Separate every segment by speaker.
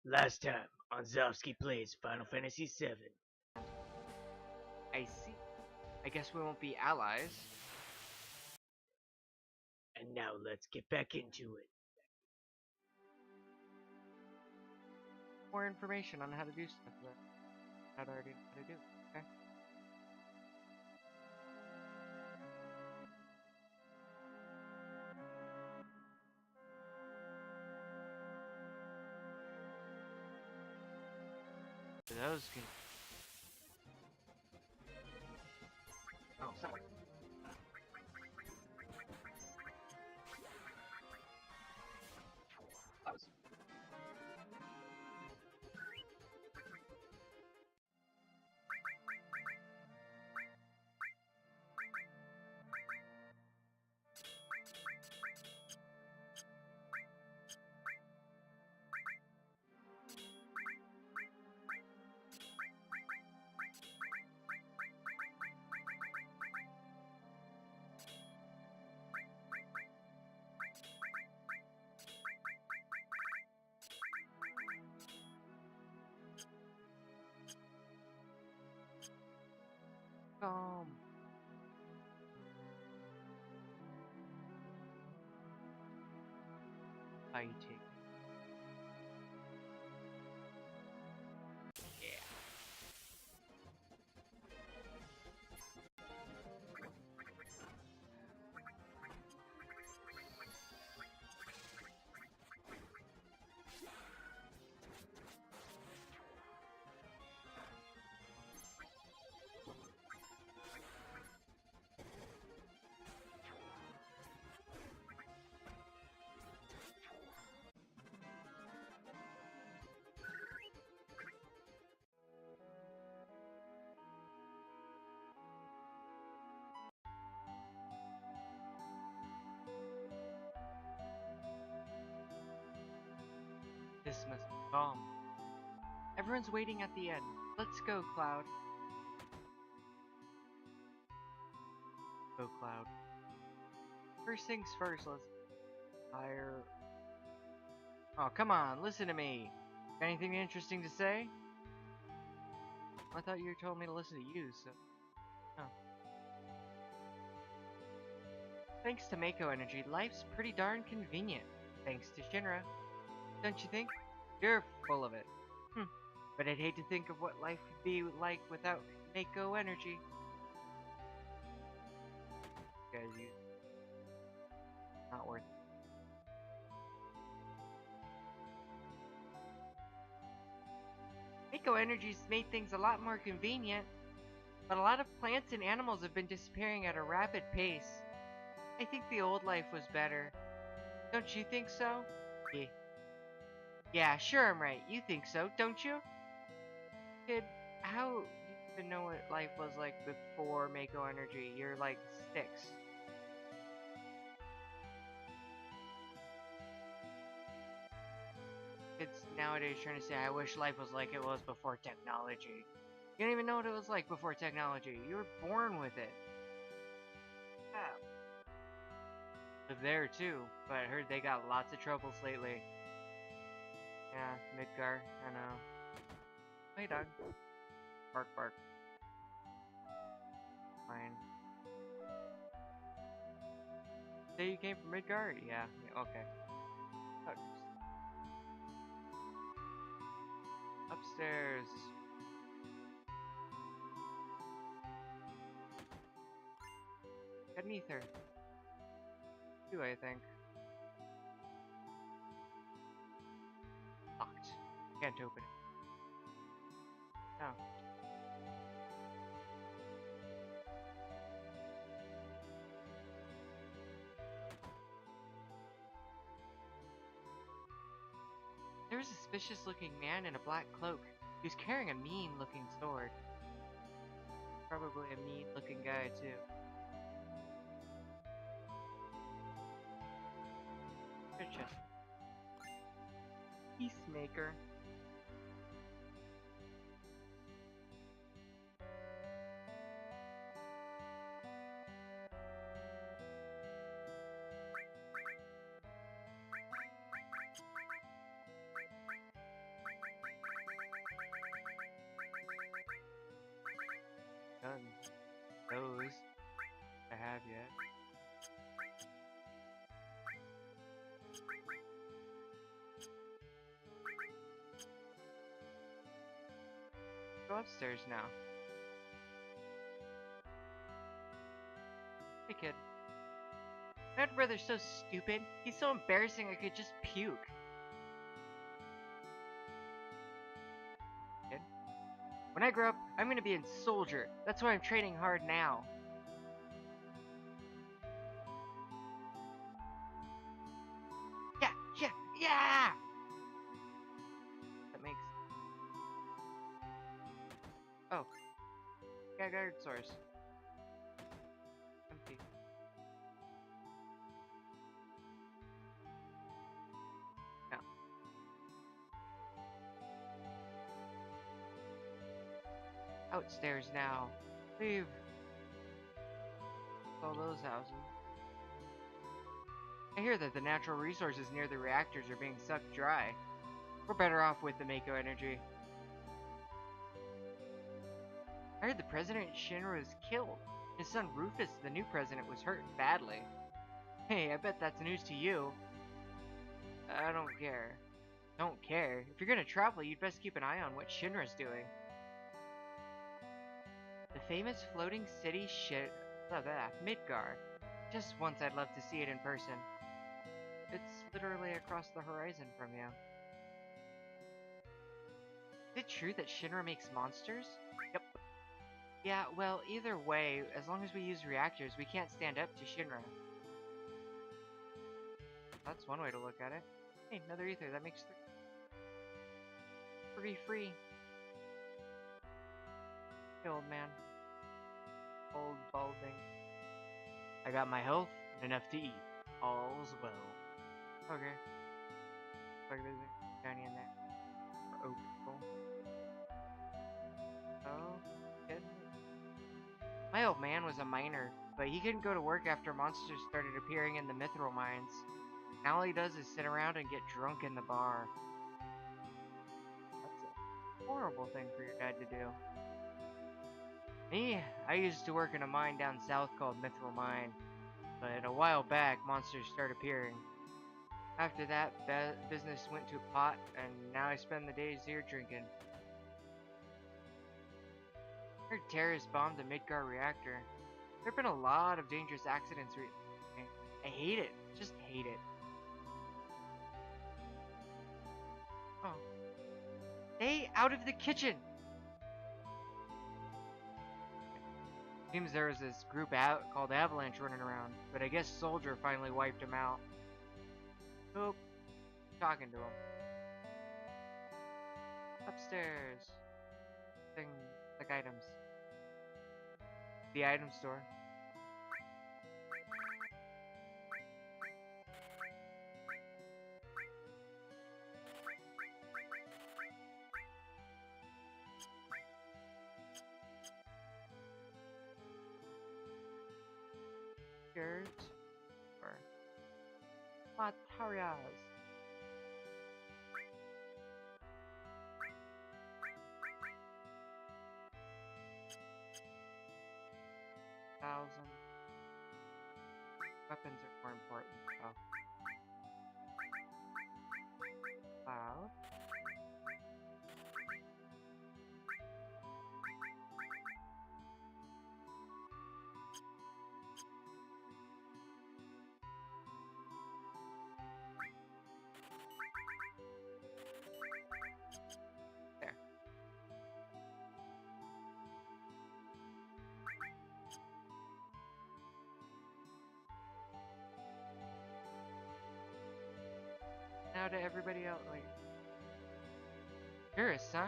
Speaker 1: Last time on Zovski Plays Final Fantasy VII.
Speaker 2: I see. I guess we won't be allies.
Speaker 1: And now let's get back into it.
Speaker 2: More information on how to do stuff that I already know how to do. Okay. Those can. Oh, sorry. Um. Fighting. Yeah. This must be calm. Everyone's waiting at the end. Let's go, Cloud. Go, Cloud. First things first, let's hire. Oh, come on, listen to me. Got anything interesting to say? I thought you told me to listen to you, so. Oh. Thanks to Mako Energy, life's pretty darn convenient. Thanks to Shinra. Don't you think? You're full of it. But I'd hate to think of what life would be like without Mako Energy. Guys, you not worth it. Mako Energy's made things a lot more convenient, but a lot of plants and animals have been disappearing at a rapid pace. I think the old life was better. Don't you think so? Yeah. Yeah, sure I'm right. You think so, don't you? Kid, how do you even know what life was like before Mako Energy? You're like 6. Kids nowadays trying to say, I wish life was like it was before technology. You don't even know what it was like before technology. You were born with it. Yeah. Live there too, but I heard they got lots of troubles lately. Yeah, Midgar, I know. Hey dog. Bark bark. Fine. Say you came from Midgar? Yeah, okay. Upstairs. Got an ether. Two, I think. Locked. Can't open it. No. There was a suspicious looking man in a black cloak. He was carrying a mean looking sword. Probably a mean looking guy too. Good chest. Peacemaker. done those I have yet. Go upstairs now. Hey kid. My older brother's so stupid. He's so embarrassing I could just puke. Kid. When I grow up, I'm gonna be a soldier. That's why I'm training hard now. Yeah, yeah, yeah! That makes... Oh. Yeah, guard source. Empty. No. Outstairs now. Leave. All those houses. I hear that the natural resources near the reactors are being sucked dry. We're better off with the Mako energy. I heard the President Shinra was killed. His son Rufus, the new president, was hurt badly. Hey, I bet that's news to you. I don't care. Don't care? If you're gonna travel, you'd best keep an eye on what Shinra's doing. The famous floating city Midgar. Just once I'd love to see it in person. It's literally across the horizon from you. Is it true that Shinra makes monsters? Yep. Yeah, well, either way, as long as we use reactors, we can't stand up to Shinra. That's one way to look at it. Hey, another ether, that makes free. Hey, old man. Old balding. I got my health and enough to eat. All's well. Okay. Like there's a tiny in there. Or open. Oh, good. My old man was a miner, but he couldn't go to work after monsters started appearing in the mithril mines. Now all he does is sit around and get drunk in the bar. That's a horrible thing for your dad to do. Me, I used to work in a mine down south called Mithril Mine, but a while back monsters started appearing. After that, business went to pot, and now I spend the days here drinking. I heard terrorists bombed the Midgar reactor. There have been a lot of dangerous accidents recently. I hate it. Just hate it. Oh. Stay out of the kitchen! Seems there was this group out called Avalanche running around, but I guess Soldier finally wiped him out. Nope. Talking to him. Upstairs. Thing like items. The item store. Dirt. Or materials. Thousand. Weapons are more important, so. Cloud. There. Now to everybody else. Wait. Curious, huh?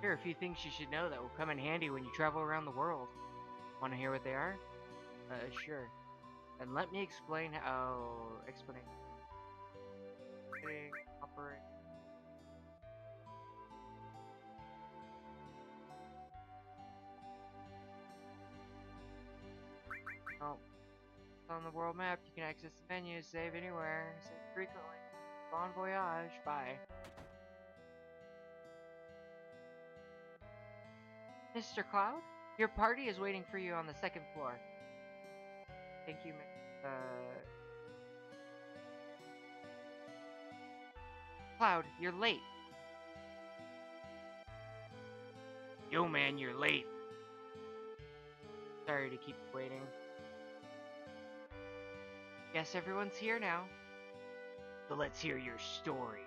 Speaker 2: Here are a few things you should know that will come in handy when you travel around the world. Want to hear what they are? Sure. And let me explain how... Explanation. Operate. Oh. On the world map, you can access the menu, save anywhere, save frequently. Bon voyage. Bye. Mr. Cloud? Your party is waiting for you on the second floor. Thank you, Cloud, you're late.
Speaker 1: Yo, man, you're late.
Speaker 2: Sorry to keep you waiting. Guess everyone's here now.
Speaker 1: So let's hear your story.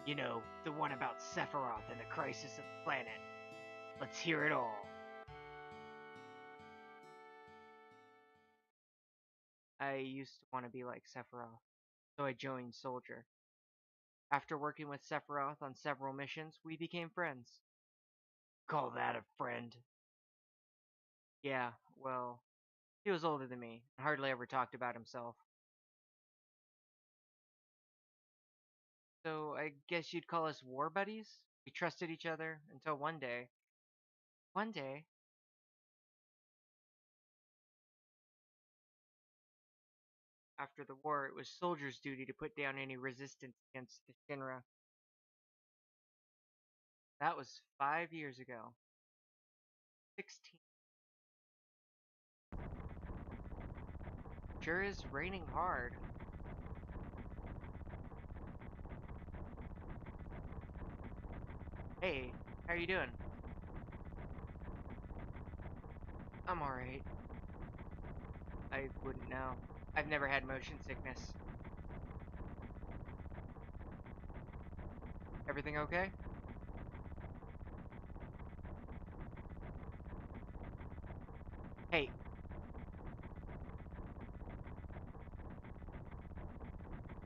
Speaker 1: You know, the one about Sephiroth and the crisis of the planet. Let's hear it all.
Speaker 2: I used to want to be like Sephiroth, so I joined Soldier. After working with Sephiroth on several missions, we became friends.
Speaker 1: Call that a friend?
Speaker 2: Yeah, well, he was older than me and hardly ever talked about himself. So I guess you'd call us war buddies? We trusted each other until one day, after the war, it was Soldier's duty to put down any resistance against the Shinra. That was 5 years ago. 16. Sure is raining hard. Hey, how are you doing? I'm alright. I wouldn't know. I've never had motion sickness. Everything okay? Hey,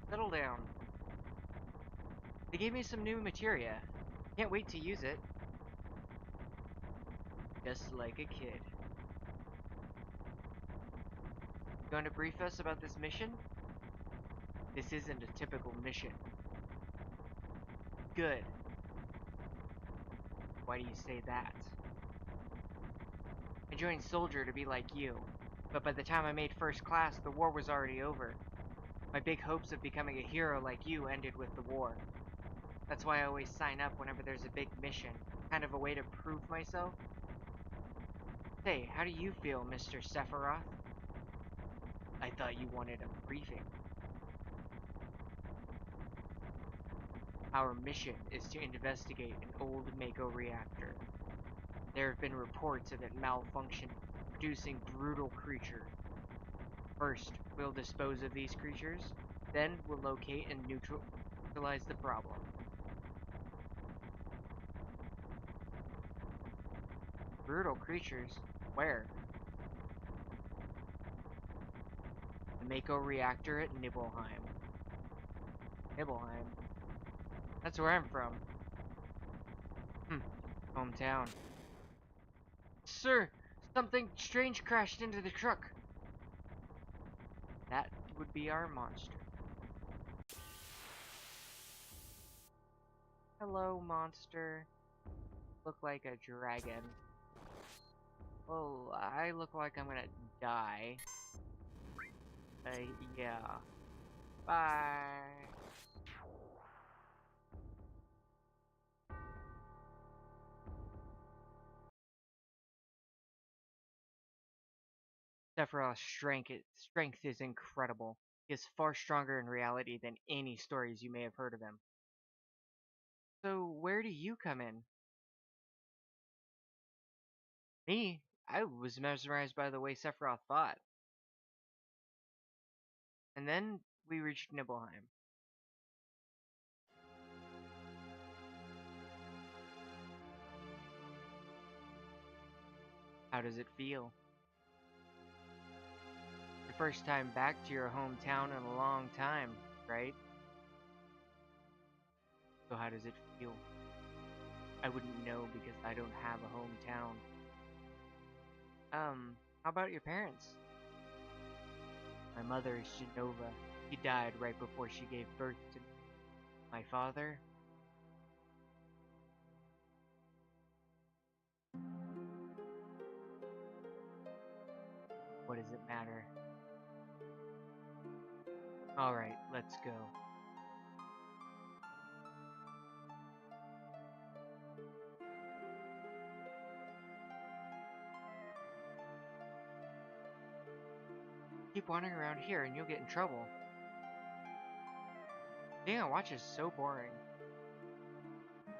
Speaker 2: settle down. They gave me some new materia. Can't wait to use it. Just like a kid. You want to brief us about this mission? This isn't a typical mission. Good. Why do you say that? I joined Soldier to be like you, but by the time I made first class, the war was already over. My big hopes of becoming a hero like you ended with the war. That's why I always sign up whenever there's a big mission, kind of a way to prove myself. Say, how do you feel, Mr. Sephiroth? I thought you wanted a briefing. Our mission is to investigate an old Mako reactor. There have been reports of it malfunctioning, producing brutal creatures. First, we'll dispose of these creatures, then we'll locate and neutralize the problem. Brutal creatures? Where? The Mako reactor at Nibelheim. Nibelheim? That's where I'm from. Hmm, hometown. Sir, something strange crashed into the truck. That would be our monster. Hello, monster. Look like a dragon. Well, I look like I'm gonna die. Uh, yeah. Bye. Sephiroth's strength is incredible. He is far stronger in reality than any stories you may have heard of him. So, where do you come in? Me? I was mesmerized by the way Sephiroth fought. And then we reached Nibelheim. How does it feel? Your first time back to your hometown in a long time, right? So how does it feel? I wouldn't know because I don't have a hometown. How about your parents? My mother is Genova. She died right before she gave birth to me. My father? What does it matter? Alright, let's go. Keep wandering around here and you'll get in trouble. Being on watch is so boring.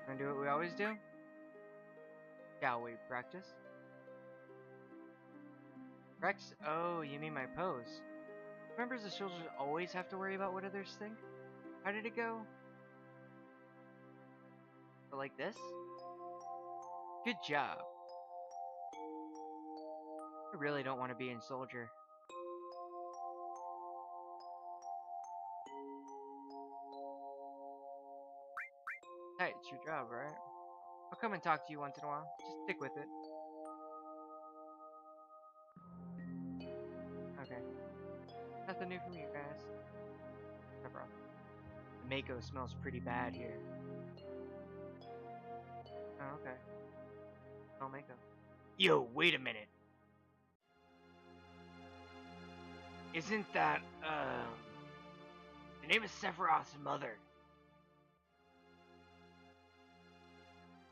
Speaker 2: Wanna do what we always do? Shall we practice? Practice? Oh, you mean my pose. Members of soldiers always have to worry about what others think? How did it go? So like this? Good job. I really don't want to be in soldier. Hey, it's your job, right? I'll come and talk to you once in a while. Just stick with it. Okay. Nothing new from you guys. Sephiroth. The Mako smells pretty bad here. Oh, okay. Smell Mako.
Speaker 1: Yo, wait a minute. Isn't that, the name of Sephiroth's mother?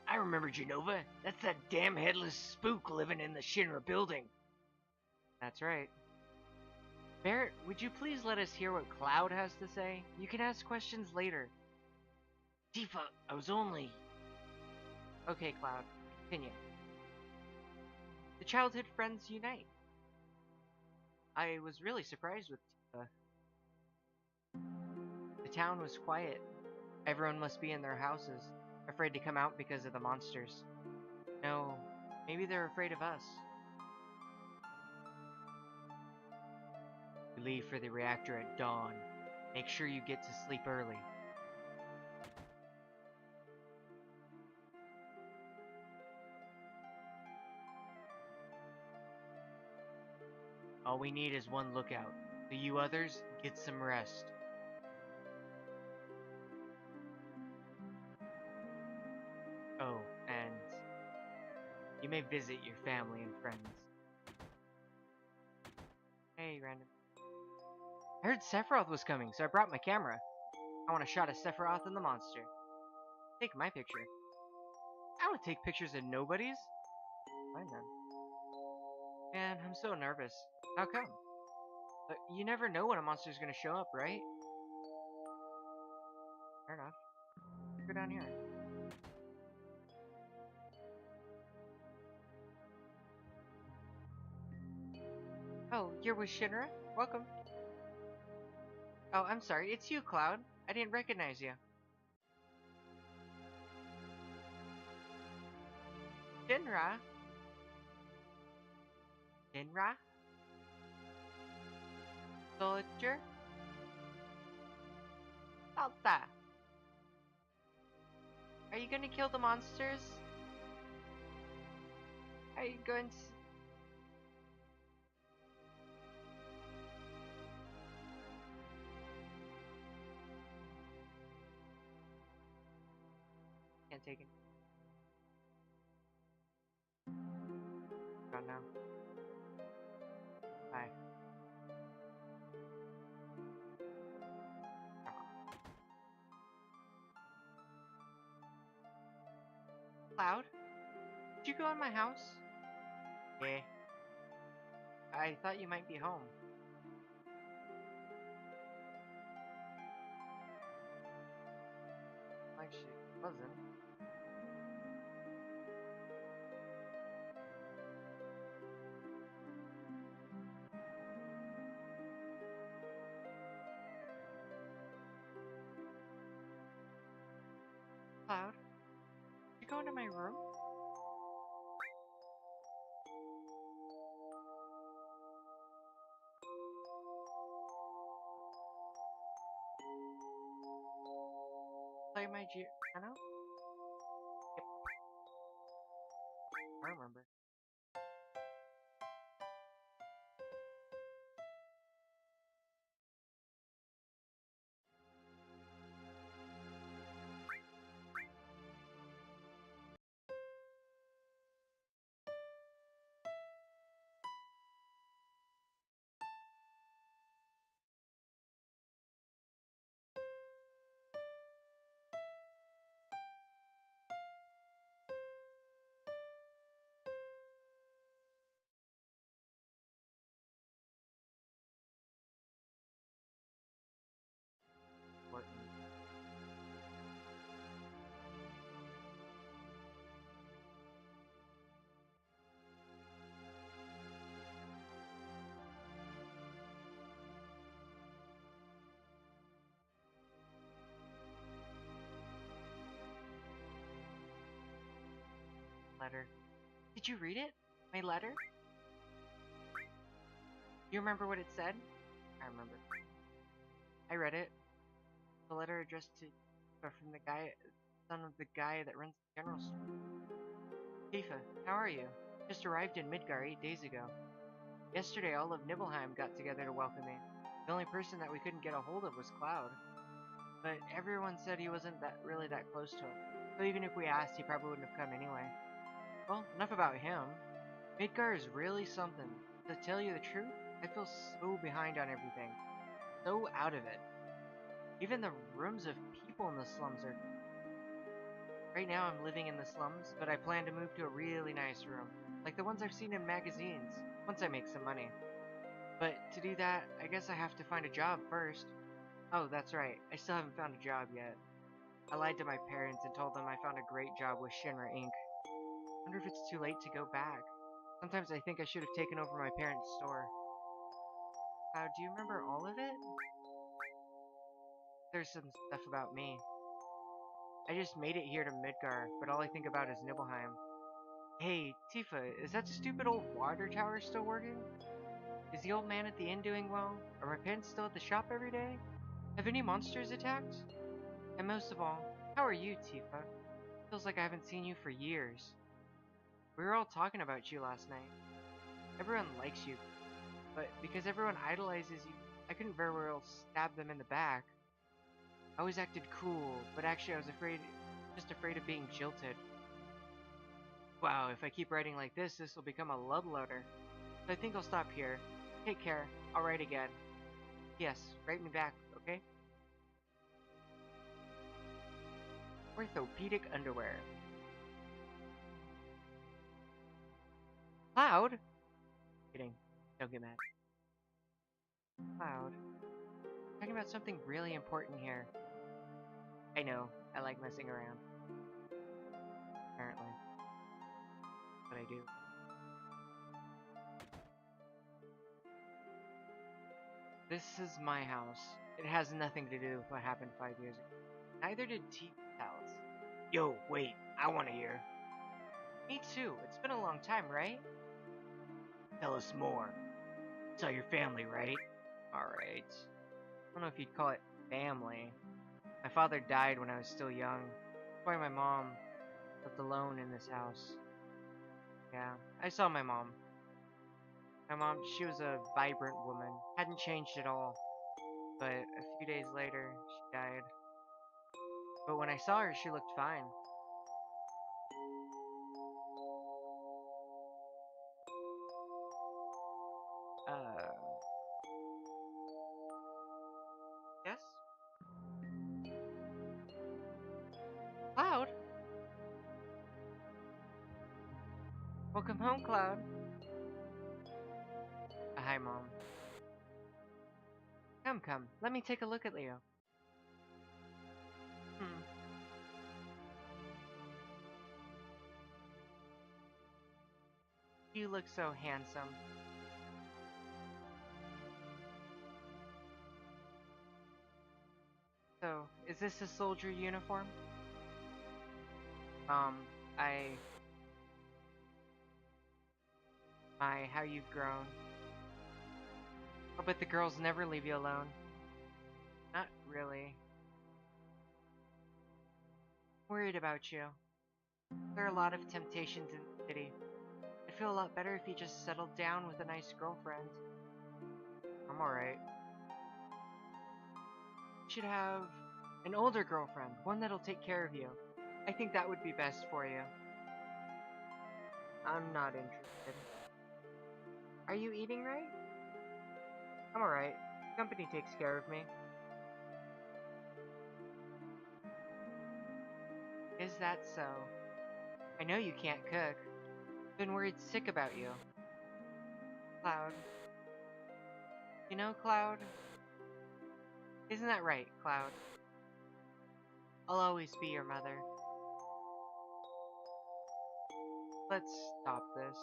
Speaker 1: I remember Genova. That's that damn headless spook living in the Shinra building.
Speaker 2: That's right. Barrett, would you please let us hear what Cloud has to say? You can ask questions later.
Speaker 1: Tifa, I was only...
Speaker 2: Okay, Cloud. Continue. The childhood friends unite. I was really surprised with Tifa. The town was quiet. Everyone must be in their houses, afraid to come out because of the monsters. No, maybe they're afraid of us. We leave for the reactor at dawn. Make sure you get to sleep early. All we need is one lookout. So you others, get some rest. Oh, and you may visit your family and friends. Hey, random. I heard Sephiroth was coming, so I brought my camera. I want a shot of Sephiroth and the monster. Take my picture. I don't take pictures of nobodies. Fine then. Man, I'm so nervous. How come? But you never know when a monster's gonna show up, right? Fair enough. Go down here. Oh, you're with Shinra? Welcome. Oh, I'm sorry. It's you, Cloud. I didn't recognize you. Shinra? Shinra? Soldier? Salta! Are you gonna kill the monsters? Are you going to... Can't take it. Gone now. Bye. Cloud? Did you go in my house? Yeah. I thought you might be home. Like she wasn't. Cloud? Did you go into my room? Play my piano? Yep. I remember. letter. Did you read it? My letter? You remember what it said? I remember. I read it. The letter addressed to from the guy, son of the guy that runs the general store. Tifa, how are you? Just arrived in Midgar 8 days ago. Yesterday, all of Nibelheim got together to welcome me. The only person that we couldn't get a hold of was Cloud. But everyone said he wasn't really that close to him. So even if we asked, he probably wouldn't have come anyway. Well, enough about him. Midgar is really something. To tell you the truth, I feel so behind on everything. So out of it. Even the rooms of people in the slums are... Right now I'm living in the slums, but I plan to move to a really nice room. Like the ones I've seen in magazines, once I make some money. But to do that, I guess I have to find a job first. Oh, that's right, I still haven't found a job yet. I lied to my parents and told them I found a great job with Shinra Inc. Wonder if it's too late to go back. Sometimes I think I should have taken over my parents' store. Cloud, do you remember all of it? There's some stuff about me. I just made it here to Midgar, but all I think about is Nibelheim. Hey, Tifa, is that stupid old water tower still working? Is the old man at the inn doing well? Are my parents still at the shop every day? Have any monsters attacked? And most of all, how are you, Tifa? Feels like I haven't seen you for years. We were all talking about you last night. Everyone likes you, but because everyone idolizes you, I couldn't very well stab them in the back. I always acted cool, but actually I was just afraid of being jilted. Wow, if I keep writing like this will become a love letter. So I think I'll stop here. Take care. I'll write again. Yes, write me back, okay? Orthopedic underwear. Cloud? Kidding. Don't get mad. Cloud. Talking about something really important here. I know, I like messing around. Apparently. But I do. This is my house. It has nothing to do with what happened 5 years ago. Neither did Tifa's house.
Speaker 1: Yo, wait, I want to hear.
Speaker 2: Me too. It's been a long time, right?
Speaker 1: Tell us more. Tell your family, right?
Speaker 2: Alright. I don't know if you'd call it family. My father died when I was still young. That's why my mom lived alone in this house. Yeah, I saw my mom. My mom, she was a vibrant woman. Hadn't changed at all. But a few days later, she died. But when I saw her, she looked fine. Yes? Cloud? Welcome home, Cloud. Hi, Mom. Come, let me take a look at Leo. You look so handsome. So, is this a soldier uniform? I... how you've grown. Oh, but the girls never leave you alone. Not really. Worried about you. There are a lot of temptations in the city. I'd feel a lot better if you just settled down with a nice girlfriend. I'm alright. You should have an older girlfriend, one that'll take care of you. I think that would be best for you. I'm not interested. Are you eating right? I'm alright. The company takes care of me. Is that so? I know you can't cook. I've been worried sick about you. Cloud. You know, Cloud? Isn't that right, Cloud? I'll always be your mother. Let's stop this.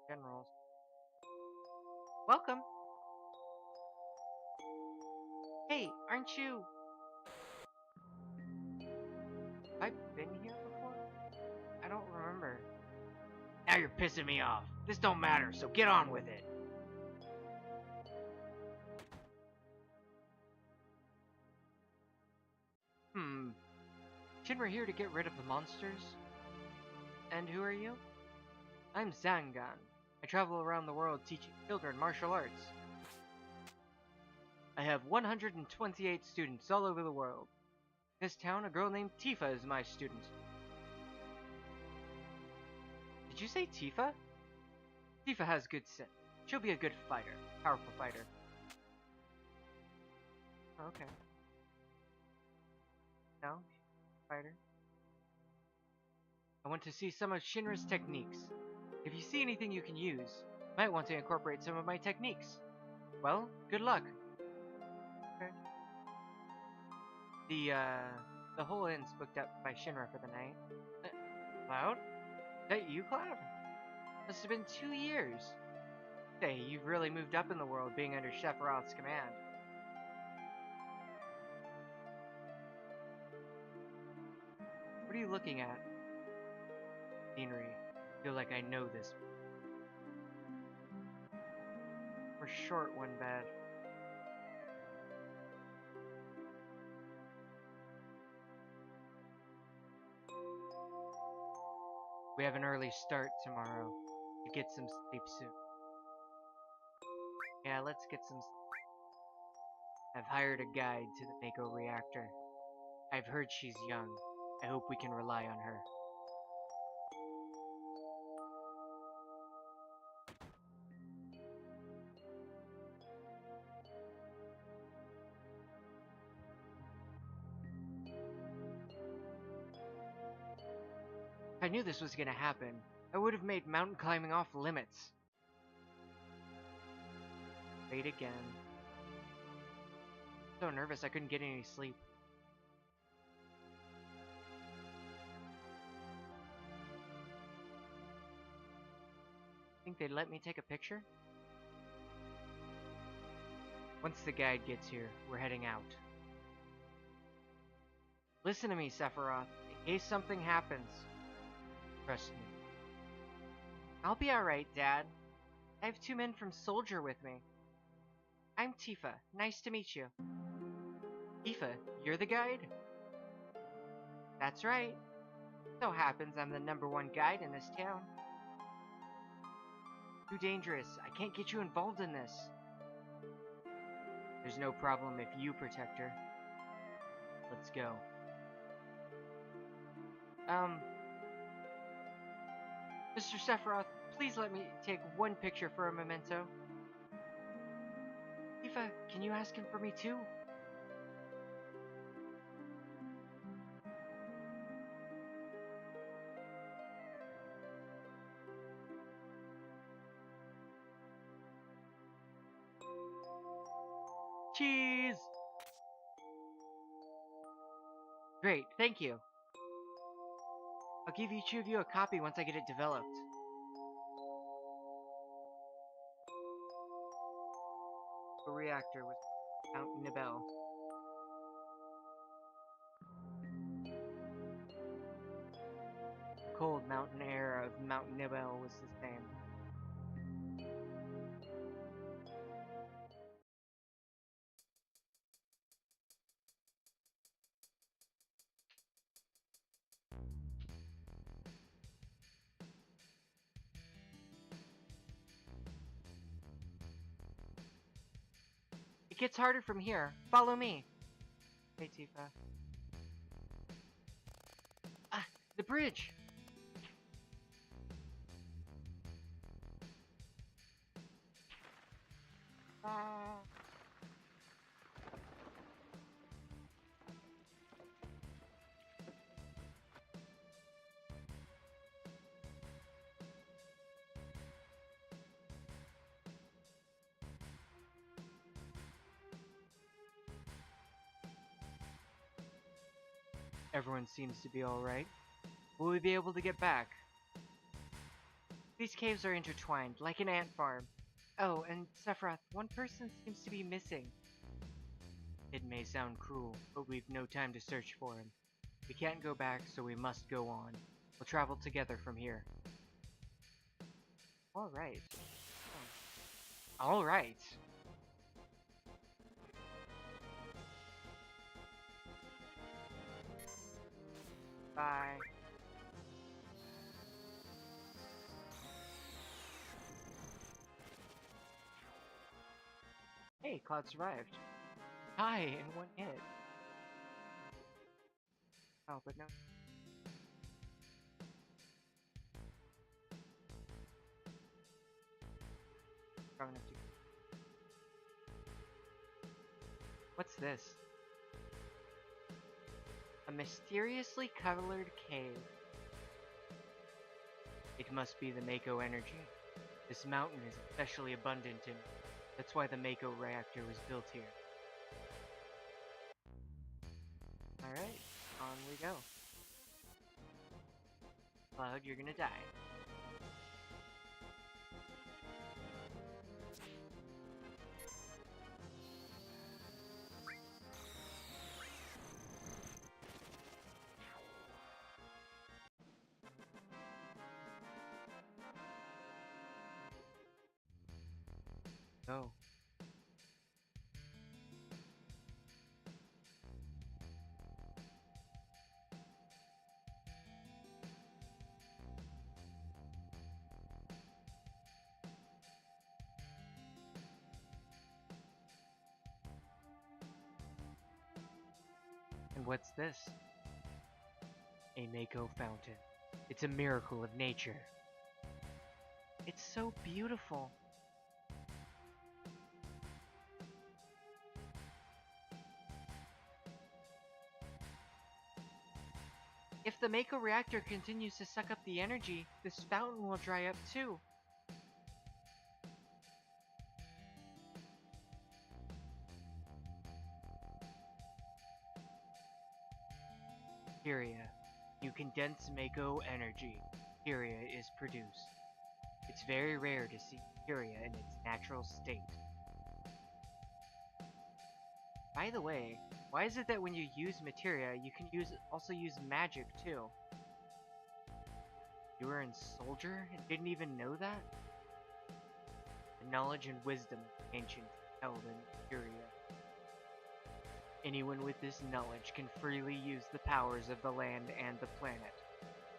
Speaker 2: Generals. Welcome! Hey, Hey, aren't you... Have I been here before? I don't remember.
Speaker 1: Now you're pissing me off. This don't matter, so get on with it.
Speaker 2: Shinra here to get rid of the monsters? And who are you? I'm Zangan. I travel around the world teaching children martial arts. I have 128 students all over the world. In this town, a girl named Tifa is my student. Did you say Tifa? Tifa has good sense. She'll be a good fighter. Powerful fighter. Okay. No? Fighter? I want to see some of Shinra's techniques. If you see anything you can use, you might want to incorporate some of my techniques. Well, good luck. Okay. The whole inn's booked up by Shinra for the night. Cloud? Is that you, Cloud? Must have been 2 years. Say, you've really moved up in the world being under Sephiroth's command. What are you looking at? Scenery. I feel like I know this. We're short one bed. We have an early start tomorrow. To get some sleep soon. Yeah, let's get some sleep. I've hired a guide to the Mako reactor. I've heard she's young. I hope we can rely on her. If I knew this was gonna happen, I would have made mountain climbing off limits. Late again. So nervous I couldn't get any sleep. Think they'd let me take a picture? Once the guide gets here, we're heading out. Listen to me, Sephiroth, in case something happens. Trust me. I'll be alright, Dad. I have 2 men from Soldier with me. I'm Tifa. Nice to meet you. Tifa, you're the guide? That's right. So happens I'm the #1 guide in this town. Too dangerous. I can't get you involved in this. There's no problem if you protect her. Let's go. Mr. Sephiroth, please let me take 1 picture for a memento. Tifa, can you ask him for me too? Cheese! Great, thank you. I'll give each of you a copy once I get it developed. The reactor with Mount Nibel. The cold mountain air of Mount Nibel was the same. It gets harder from here. Follow me. Hey, Tifa. Ah, the bridge! Ah. Everyone seems to be alright. Will we be able to get back? These caves are intertwined, like an ant farm. Oh, and Sephiroth, 1 person seems to be missing. It may sound cruel, but we've no time to search for him. We can't go back, so we must go on. We'll travel together from here. Alright. Alright. Bye. Hey, Cloud survived. Hi, in one hit. Oh, but no. Strong enough to... What's this? A mysteriously colored cave. It must be the Mako energy. This mountain is especially abundant in... That's why the Mako reactor was built here. Alright, on we go. Cloud, you're gonna die. Go. And what's this? A Mako fountain. It's a miracle of nature. It's so beautiful. If the Mako reactor continues to suck up the energy, this fountain will dry up too. Kyria. You condense Mako energy. Kyria is produced. It's very rare to see Kyria in its natural state. By the way, why is it that when you use materia, you can also use magic too? You were in Soldier and didn't even know that? The knowledge and wisdom of the ancient held in Kyria. Anyone with this knowledge can freely use the powers of the land and the planet.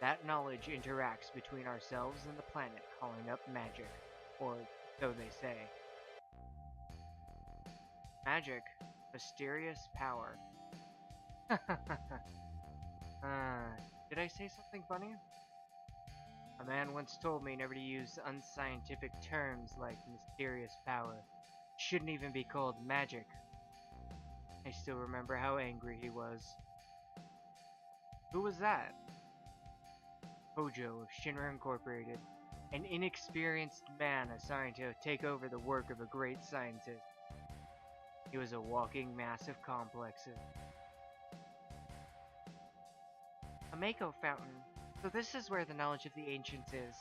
Speaker 2: That knowledge interacts between ourselves and the planet, calling up magic. Or so they say. Magic. Mysterious power. Did I say something funny? A man once told me never to use unscientific terms like mysterious power. It shouldn't even be called magic. I still remember how angry he was. Who was that? Hojo of Shinra Incorporated, an inexperienced man assigned to take over the work of a great scientist. He was a walking mass of complexes. A Mako fountain. So this is where the knowledge of the ancients is.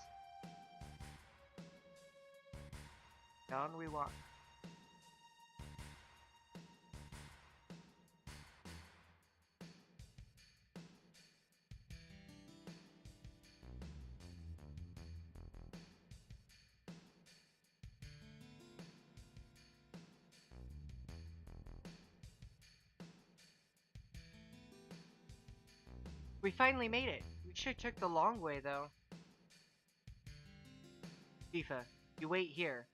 Speaker 2: Down we walk. We finally made it. We sure took the long way, though. Tifa, you wait here.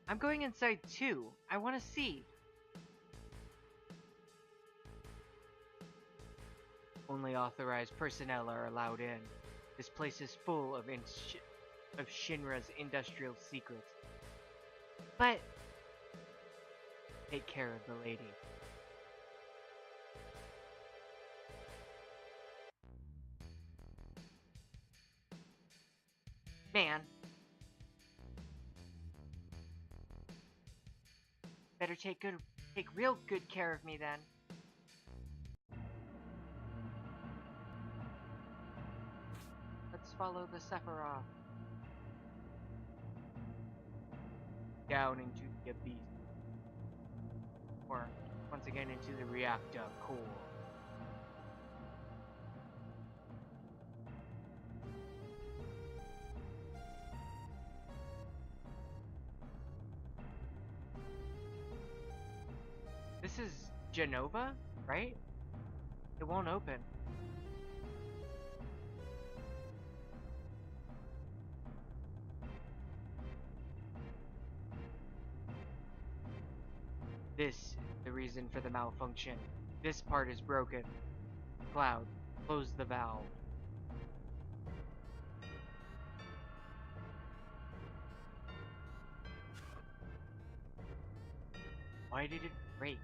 Speaker 2: I'm going inside too. I want to see. Only authorized personnel are allowed in. This place is full of Shinra's industrial secrets. But... take care of the lady. Man. Better take real good care of me then. Let's follow the Sephiroth. Down into the abyss.
Speaker 1: transfer once again into the reactor core. This is Genova, right? It won't open. This is the reason for the malfunction. This part is broken. Cloud, close the valve. Why did it break?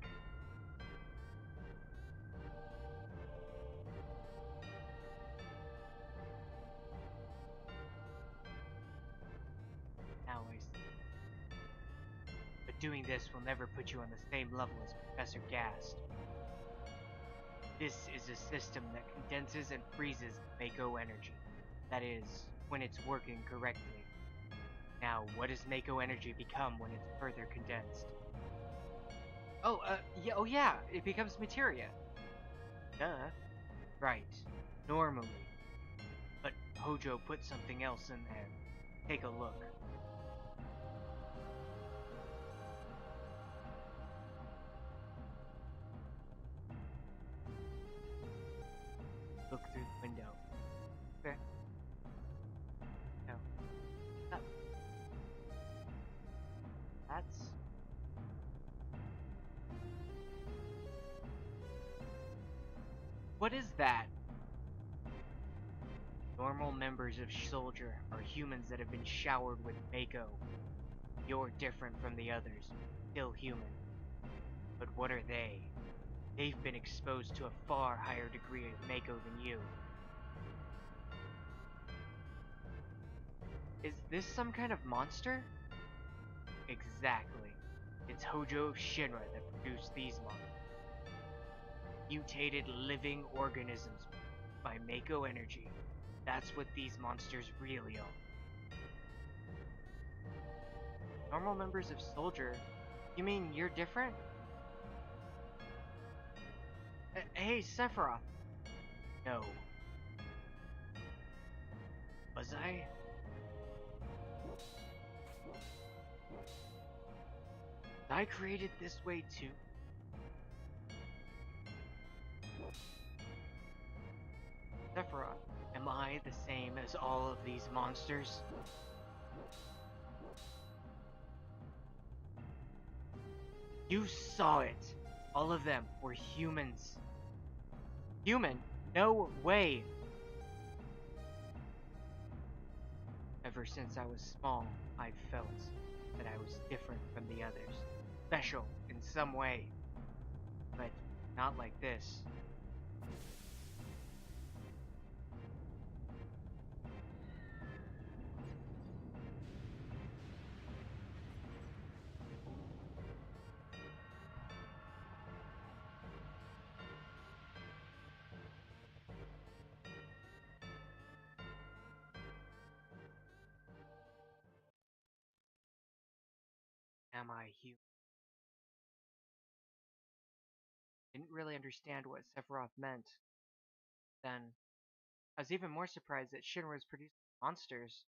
Speaker 1: Now I see. But doing this will never put you on the same level as Professor Gast. This is a system that condenses and freezes Mako energy. That is, when it's working correctly. Now, what does Mako energy become when it's further condensed? Oh yeah, it becomes materia. Duh. Right, normally. But Hojo put something else in there. Take a look. Look through the window. Okay. No. Oh. That's... What is that? Normal members of Soldier are humans that have been showered with Mako. You're different from the others. Still human. But what are they? They've been exposed to a far higher degree of Mako than you. Is this some kind of monster? Exactly. It's Hojo of Shinra that produced these monsters. Mutated living organisms by Mako energy. That's what these monsters really are. Normal members of Soldier? You mean you're different? Hey, Sephiroth. No. Was I? I created this way too? Sephiroth, am I the same as all of these monsters? You saw it! All of them were humans. Human? No way! Ever since I was small, I've felt that I was different from the others. Special in some way. But not like this. Am I human? Didn't really understand what Sephiroth meant. Then, I was even more surprised that Shinra was producing monsters.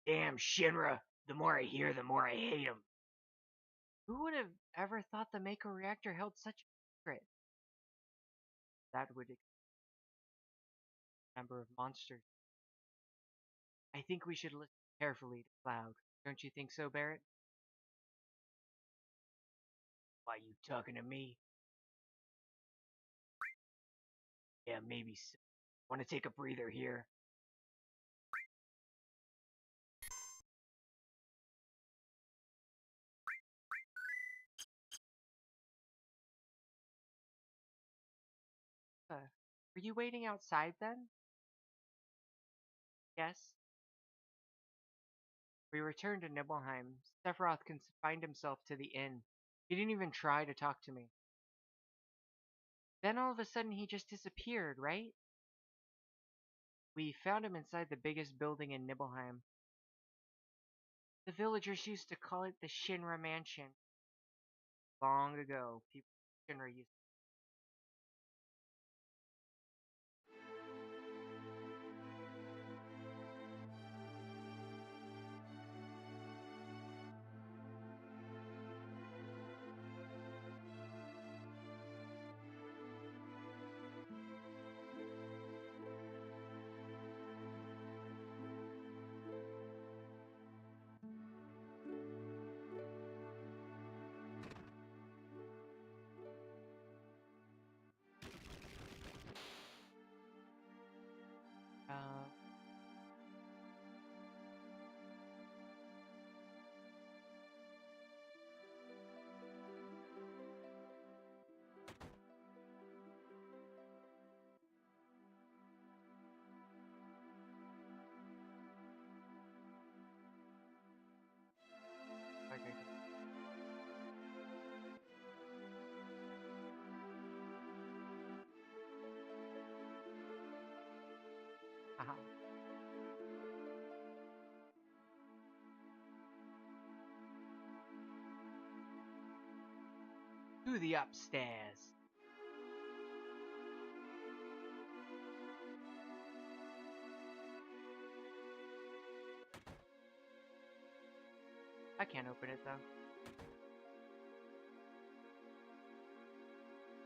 Speaker 1: Damn, Shinra! The more I hear, the more I hate him. Who would have ever thought the Mako reactor held such a secret? That would number of monsters. I think we should listen carefully to Cloud. Don't you think so, Barrett? Why, you talking to me? Yeah, maybe so. Want to take a breather here? Were you waiting outside then? Yes. We returned to Nibelheim. Sephiroth confined himself to the inn. He didn't even try to talk to me. Then all of a sudden he just disappeared, right? We found him inside the biggest building in Nibelheim.
Speaker 2: The villagers used to call it the Shinra Mansion. Long ago, people Shinra used. Uh, okay. Haha. To the upstairs. I can't open it though.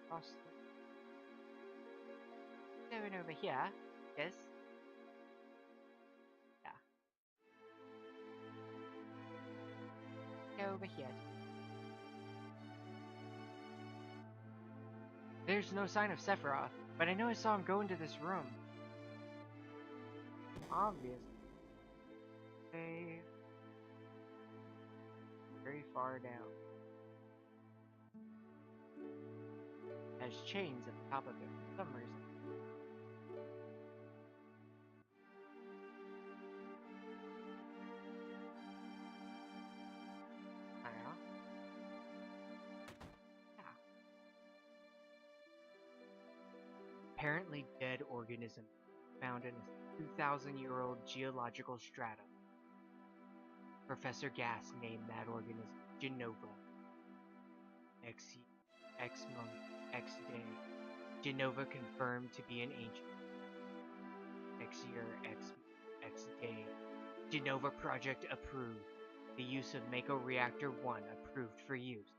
Speaker 2: Cross the... Going over here. Yes. Yeah. Go over here. There's no sign of Sephiroth, but I know I saw him go into this room. Obvious. Very far down. Has chains at the top of it for some reason. I don't know. Yeah. Apparently dead organism found in a 2,000-year-old geological stratum. Professor Gas named that organism Genova. X month, X day. Genova confirmed to be an ancient. X year, X day. Genova project approved. The use of Mako Reactor 1 approved for use.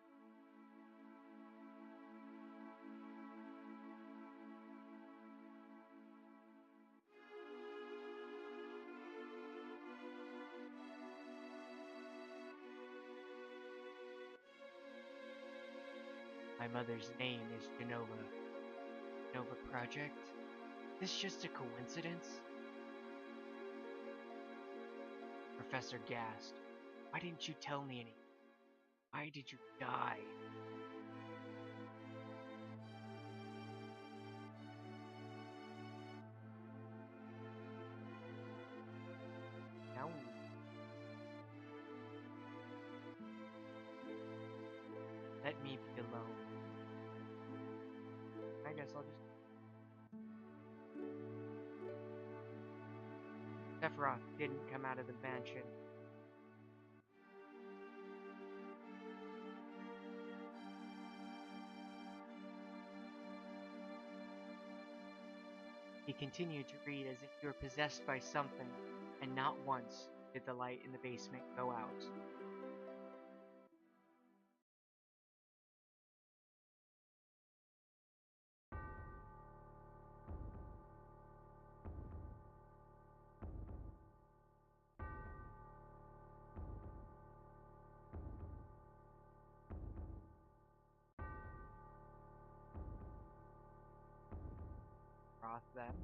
Speaker 2: My mother's name is Genova. Genova project? This just a coincidence? Professor gasped. Why didn't you tell me anything? Why did you die? No. Let me be alone. I guess I'll just... Sephiroth didn't come out of the mansion. He continued to read as if he were possessed by something, and not once did the light in the basement go out. Sephiroth then.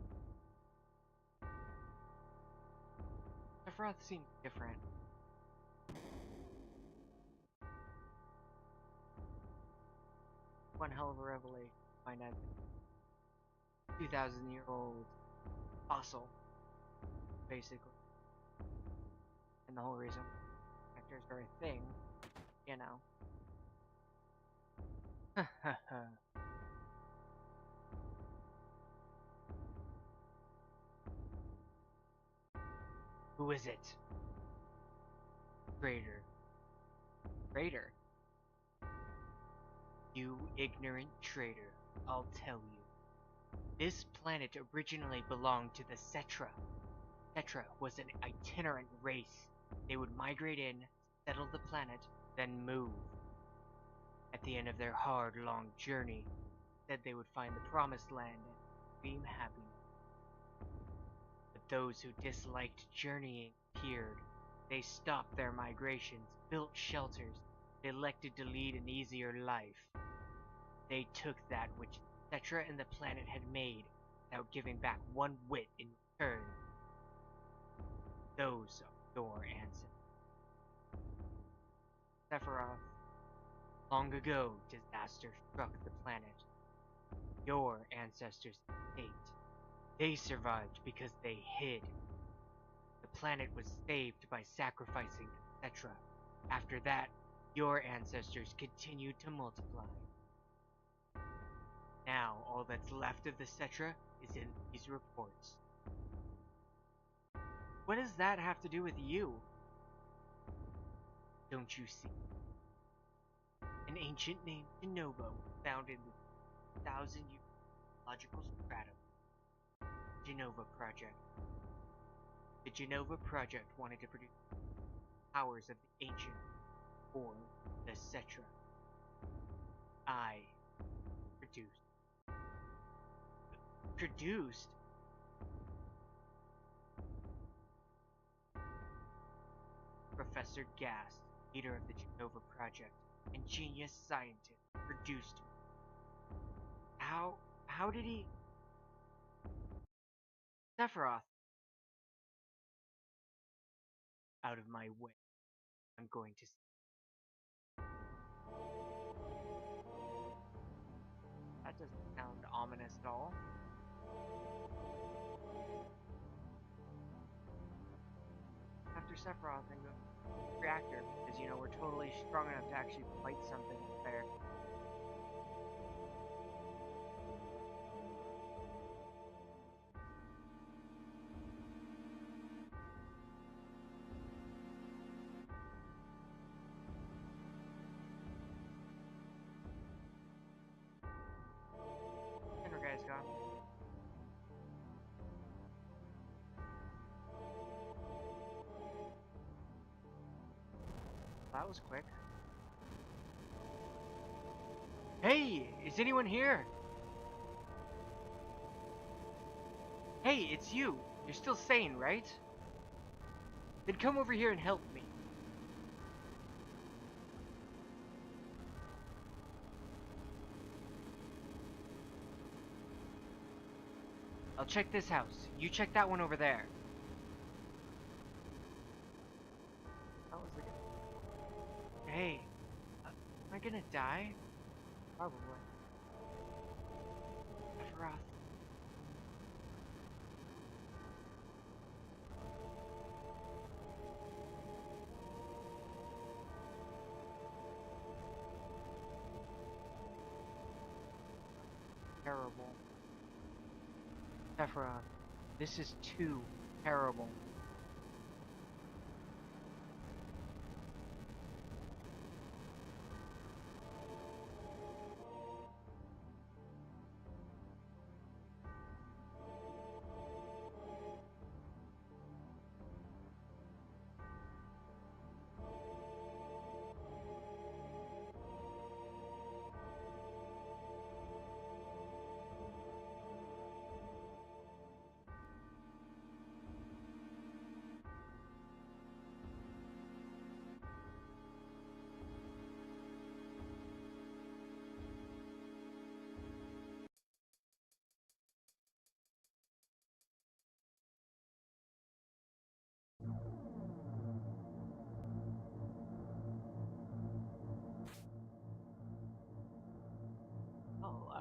Speaker 2: Sephiroth seemed different. One hell of a revelation to find out that 2,000-year-old fossil, basically. And the whole reason actors are a thing, you know. Who is it?
Speaker 1: Traitor. Traitor? You ignorant traitor, I'll tell you. This planet originally belonged to the Cetra. Cetra was an itinerant race. They would migrate in, settle the planet, then move. At the end of their hard, long journey, said they would find the promised land and extreme happiness. But those who disliked journeying appeared. They stopped their migrations, built shelters, they elected to lead an easier life. They took that which Cetra and the planet had made without giving back one whit in return. Those are your ancestors. Sephiroth, long ago disaster struck the planet. Your ancestors escaped. They survived because they hid. The planet was saved by sacrificing etc. After that, your ancestors continued to multiply. Now, all that's left of the Cetra is in these reports.
Speaker 2: What does that have to do with you?
Speaker 1: Don't you see? An ancient named Genova was found in the 1,000-year geological stratum. Genova Project. The Genova Project wanted to produce powers of the ancient, or the Cetra. I produced.
Speaker 2: Produced?
Speaker 1: Professor Gast, leader of the Genova Project, and genius scientist, produced me.
Speaker 2: How did he... Sephiroth,
Speaker 1: Out of my way. I'm going to.
Speaker 2: that doesn't sound ominous at all. After Sephiroth and go reactor, because you know we're totally strong enough to actually fight something up there. Shinra guy's gone. That was quick. Hey, is anyone here? Hey, it's you. You're still sane, right? Then come over here and help me. I'll check this house. You check that one over there. That was the guy. Hey, am I gonna die? Probably. Sephiroth. Terrible. Sephiroth, this is too terrible. Oh,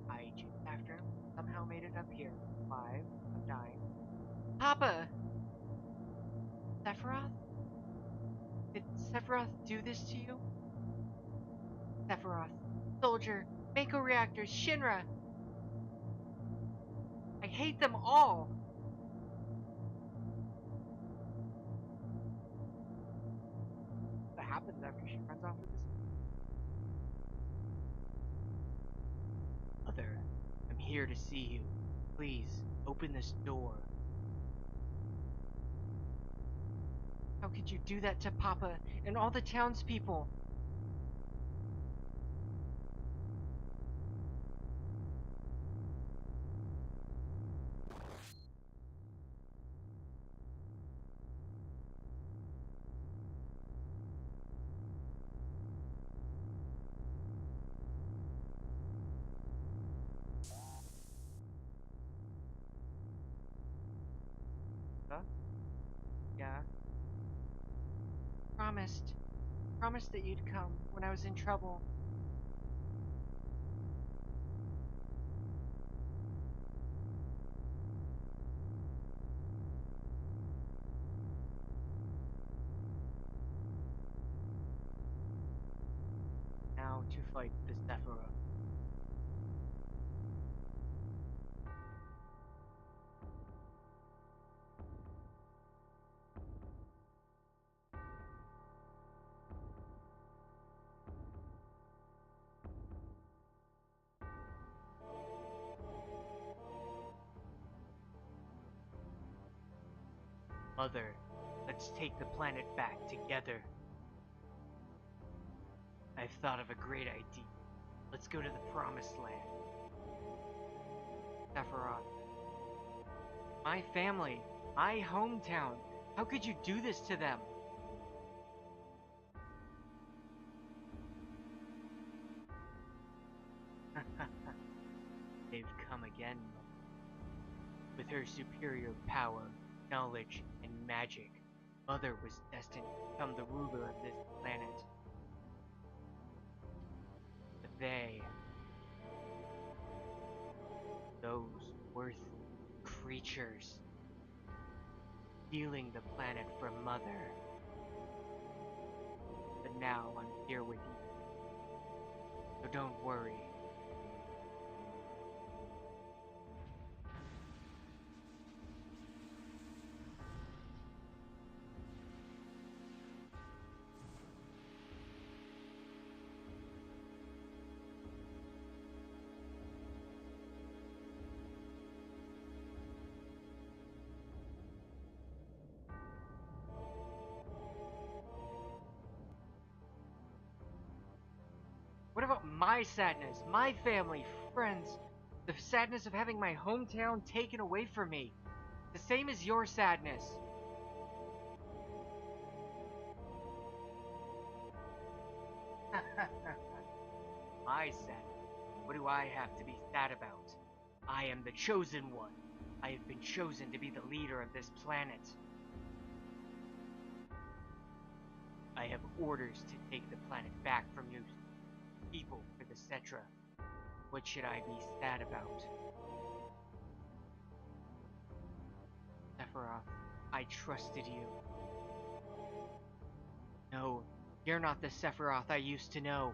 Speaker 2: I chased after him, somehow made it up here. Alive, I'm dying. Papa! Sephiroth? Did Sephiroth do this to you? Sephiroth, Soldier, Mako Reactors, Shinra! I hate them all! happens after she runs off with this?
Speaker 1: Mother, I'm here to see you. Please, open this door.
Speaker 2: How could you do that to Papa and all the townspeople?
Speaker 1: Huh? Yeah?
Speaker 2: Promised. Promised that you'd come when I was in trouble.
Speaker 1: Now to fight the Sephiroth. Mother, let's take the planet back together. I've thought of a great idea. Let's go to the Promised Land.
Speaker 2: Sephiroth. My family. My hometown. How could you do this to them?
Speaker 1: They've come again. With her superior power, knowledge, and magic, Mother was destined to become the ruler of this planet. But those worthless creatures, stealing the planet from Mother. But now I'm here with you. So don't worry.
Speaker 2: What about my sadness, my family, friends? The sadness of having my hometown taken away from me. The same as your sadness.
Speaker 1: My sadness? What do I have to be sad about? I am the chosen one. I have been chosen to be the leader of this planet. I have orders to take the planet back from you people for the Cetra. What should I be sad about?
Speaker 2: Sephiroth, I trusted you. No, you're not the Sephiroth I used to know.